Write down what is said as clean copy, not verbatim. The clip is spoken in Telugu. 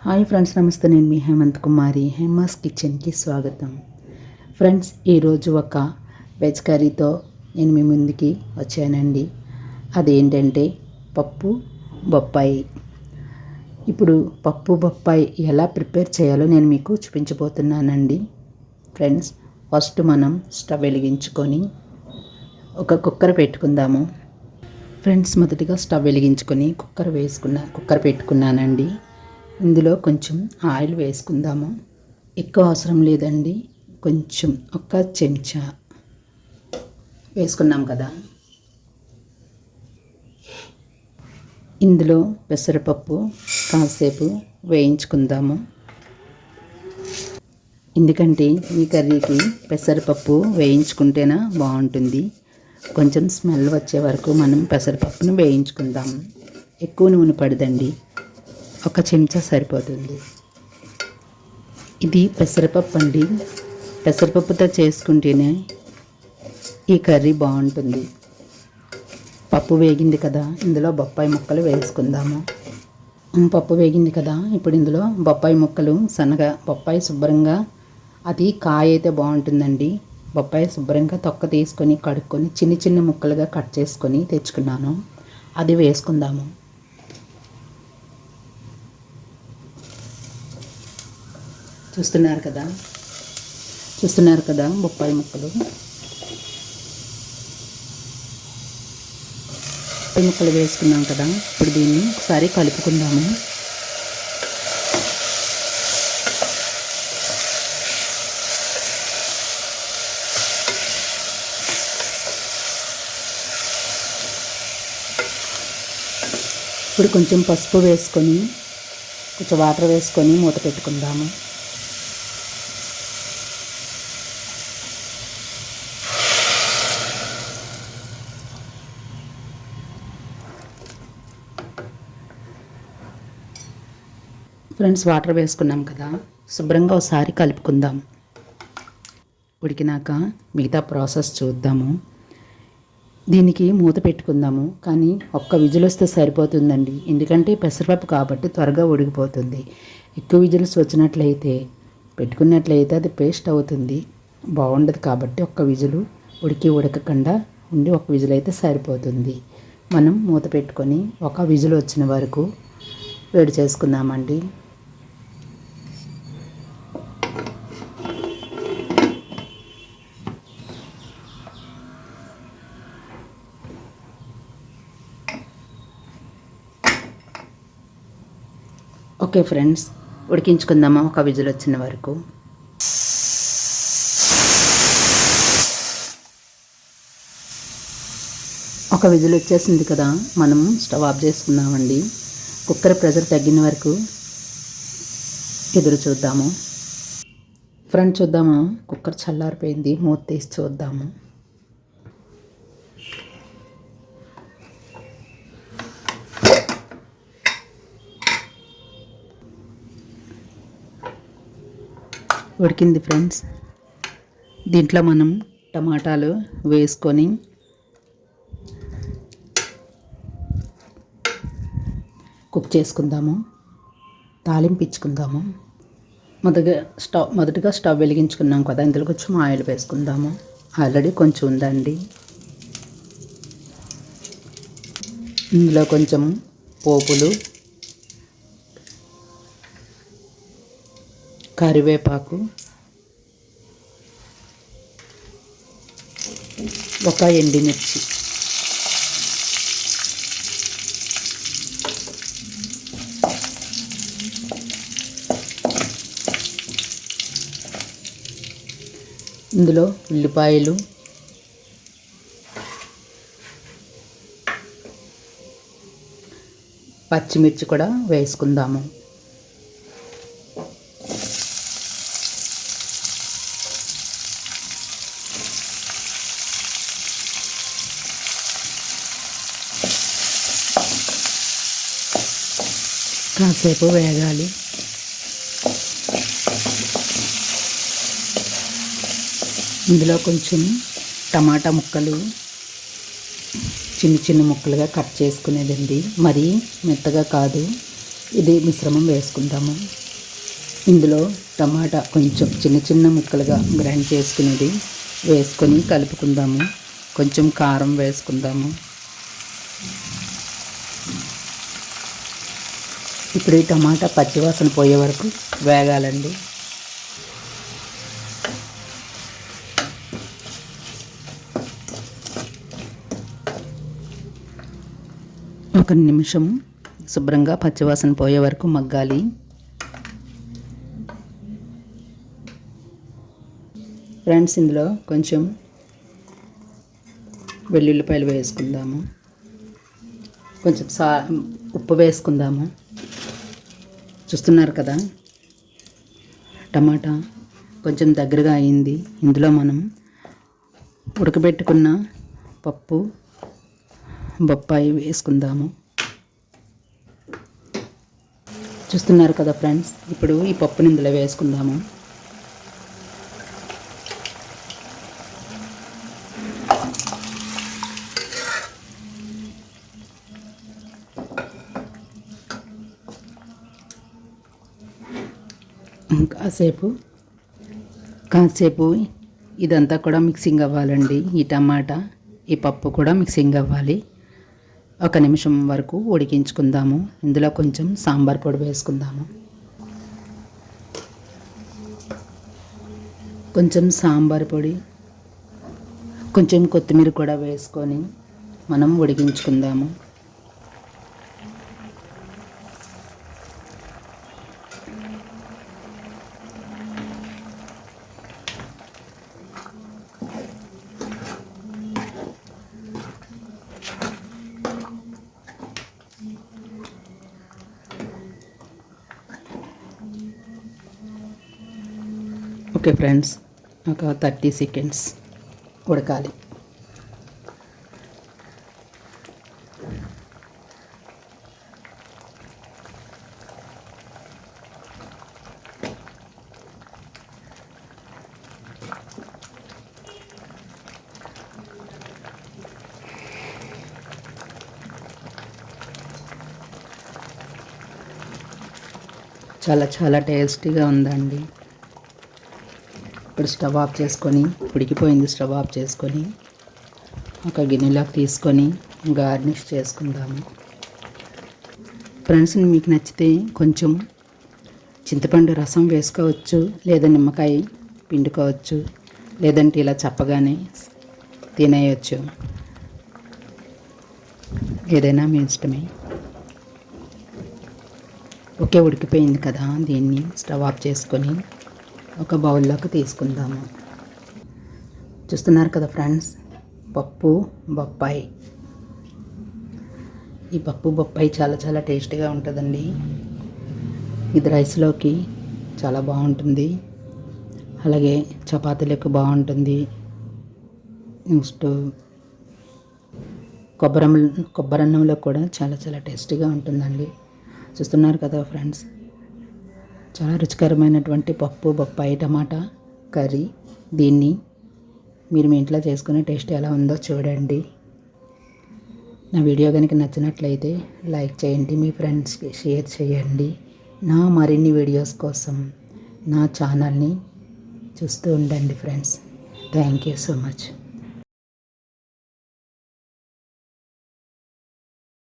హాయ్ ఫ్రెండ్స్, నమస్తే. నేను మీ హేమంత్ కుమారి. హేమాస్ కిచెన్కి స్వాగతం. ఫ్రెండ్స్, ఈరోజు ఒక వెజ్ కర్రీతో నేను మీ ముందుకి వచ్చానండి. అదేంటంటే పప్పు బొప్పాయి. ఇప్పుడు పప్పు బొప్పాయి ఎలా ప్రిపేర్ చేయాలో నేను మీకు చూపించబోతున్నానండి. ఫ్రెండ్స్, ఫస్ట్ మనం స్టవ్ వెలిగించుకొని ఒక కుక్కర్ పెట్టుకుందాము. ఫ్రెండ్స్, మొదటిగా స్టవ్ వెలిగించుకొని కుక్కర్ పెట్టుకున్నానండి. ఇందులో కొంచెం ఆయిల్ వేసుకుందాము. ఎక్కువ అవసరం లేదండి, కొంచెం ఒక చెంచా వేసుకున్నాం కదా. ఇందులో పెసరపప్పు కాసేపు వేయించుకుందాము. ఎందుకంటే ఈ కర్రీకి పెసరపప్పు వేయించుకుంటేనే బాగుంటుంది. కొంచెం స్మెల్ వచ్చే వరకు మనం పెసరపప్పును వేయించుకుందాము. ఎక్కువ నూనె పడదండి, ఒక చెంచా సరిపోతుంది. ఇది పెసరపప్పు అండి. పెసరపప్పుతో చేసుకుంటేనే ఈ కర్రీ బాగుంటుంది. పప్పు వేగింది కదా, ఇందులో బొప్పాయి ముక్కలు వేసుకుందాము. పప్పు వేగింది కదా, ఇప్పుడు ఇందులో బొప్పాయి ముక్కలు సన్నగా, బొప్పాయి శుభ్రంగా, అది కాయ అయితే బాగుంటుందండి. బొప్పాయి శుభ్రంగా తొక్క తీసుకొని కడుక్కొని చిన్న చిన్న ముక్కలుగా కట్ చేసుకొని తెచ్చుకున్నాను. అది వేసుకుందాము. చూస్తున్నారు కదా బొప్పాయి ముక్కలు. బొప్పాయి ముక్కలు వేసుకున్నాం కదా, ఇప్పుడు దీన్ని ఒకసారి కలుపుకుందాము. ఇప్పుడు కొంచెం పసుపు వేసుకొని, కొంచెం వాటర్ వేసుకొని మూత పెట్టుకుందాము. ఫ్రెండ్స్, వాటర్ వేసుకున్నాం కదా, శుభ్రంగా ఒకసారి కలుపుకుందాం. ఉడికినాక మిగతా ప్రాసెస్ చూద్దాము. దీనికి మూత పెట్టుకుందాము, కానీ ఒక్క విజిల్ వస్తే సరిపోతుందండి. ఎందుకంటే పెసరపప్పు కాబట్టి త్వరగా ఉడికిపోతుంది. ఎక్కువ విజిల్స్ పెట్టుకున్నట్లయితే అది పేస్ట్ అవుతుంది, బాగుండదు. కాబట్టి ఒక్క విజిల్ ఉడకకుండా ఉండి ఒక విజిల్ అయితే సరిపోతుంది. మనం మూత పెట్టుకొని ఒక విజిల్ వచ్చిన వరకు వేడి చేసుకుందామండి. ఓకే ఫ్రెండ్స్, ఉడికించుకుందామా ఒక విజిల్ వచ్చిన వరకు. ఒక విజిల్ వచ్చేసింది కదా, మనం స్టవ్ ఆఫ్ చేసుకుందామండి. కుక్కర్ ప్రెషర్ తగ్గిన వరకు ఎదురు చూద్దాము. ఫ్రెండ్స్, చూద్దామా, కుక్కర్ చల్లారిపోయింది. మూత తీసి చూద్దాము. ఉడికింది ఫ్రెండ్స్. దీంట్లో మనం టమాటాలు వేసుకొని కుక్ చేసుకుందాము, తాలింపించుకుందాము. మొదటిగా స్టవ్ వెలిగించుకున్నాం కదా, ఇందులో కొంచెం ఆయిల్ వేసుకుందాము. ఆల్రెడీ కొంచెం ఉందండి. ఇందులో కొంచెం పోపులు, కరివేపాకు, ఒక ఎండుమిర్చి, ఇందులో ఉల్లిపాయలు, పచ్చిమిర్చి కూడా వేసుకుందాము. కాసేపు వేగాలి. ఇందులో కొంచెం టమాటా ముక్కలు చిన్న చిన్న ముక్కలుగా కట్ చేసుకునేదండి. మరీ మెత్తగా కాదు, ఇది మిశ్రమం వేసుకుందాము. ఇందులో టమాటా కొంచెం చిన్న చిన్న ముక్కలుగా గ్రైండ్ చేసుకునేది వేసుకొని కలుపుకుందాము. కొంచెం కారం వేసుకుందాము. ఇప్పుడు ఈ టమాటా పచ్చివాసన పోయే వరకు వేగాలండి. ఒక నిమిషం శుభ్రంగా పచ్చివాసన పోయే వరకు మగ్గాలి. ఫ్రెండ్స్, ఇందులో కొంచెం వెల్లుల్లిపాయలు వేసుకుందాము. కొంచెం ఉప్పు వేసుకుందాము. చూస్తున్నారు కదా, టమాటా కొంచెం దగ్గరగా అయింది. ఇందులో మనం ఉడకబెట్టుకున్న పప్పు, బొప్పాయి వేసుకుందాము. చూస్తున్నారు కదా ఫ్రెండ్స్, ఇప్పుడు ఈ పప్పుని ఇందులో వేసుకుందాము. కాసేపు ఇదంతా కూడా మిక్సింగ్ అవ్వాలండి. ఈ టమాటా, ఈ పప్పు కూడా మిక్సింగ్ అవ్వాలి. ఒక నిమిషం వరకు ఉడికించుకుందాము. ఇందులో కొంచెం సాంబార్ పొడి వేసుకుందాము. కొంచెం సాంబార్ పొడి, కొంచెం కొత్తిమీర కూడా వేసుకొని మనం ఉడికించుకుందాము. ఓకే ఫ్రెండ్స్, ఒక 30 సెకండ్స్ ఉడకాలి. చాలా చాలా టేస్టీగా ఉందండి. ఇప్పుడు స్టవ్ ఆఫ్ చేసుకొని, ఉడికిపోయింది, స్టవ్ ఆఫ్ చేసుకొని ఒక గిన్నెలోకి తీసుకొని గార్నిష్ చేసుకుందాము. ఫ్రెండ్స్, మీకు నచ్చితే కొంచెం చింతపండు రసం వేసుకోవచ్చు, లేదా నిమ్మకాయ పిండుకోవచ్చు, లేదంటే ఇలా చప్పగానే తినేయచ్చు. ఏదైనా మీ ఇష్టమే. ఓకే, ఉడికిపోయింది కదా, దీన్ని స్టవ్ ఆఫ్ చేసుకొని ఒక బౌల్లోకి తీసుకుందాము. చూస్తున్నారు కదా ఫ్రెండ్స్, పప్పు బొప్పాయి. ఈ పప్పు బొప్పాయి చాలా చాలా టేస్టీగా ఉంటుందండి. ఇది రైస్లోకి చాలా బాగుంటుంది, అలాగే చపాతీలకు బాగుంటుంది. నెక్స్ట్ కొబ్బరన్నంలో కూడా చాలా చాలా టేస్టీగా ఉంటుందండి. చూస్తున్నారు కదా ఫ్రెండ్స్, చాలా రుచికరమైనటువంటి పప్పు బొప్పాయి టమాటా కర్రీ. దీన్ని మీరు మీ ఇంట్లో చేసుకునే టేస్ట్ ఎలా ఉందో చూడండి. నా వీడియో కనుక నచ్చినట్లయితే లైక్ చేయండి, మీ ఫ్రెండ్స్కి షేర్ చేయండి. నా మరిన్ని వీడియోస్ కోసం నా ఛానల్ని చూస్తూ ఉండండి friends. Thank you so much.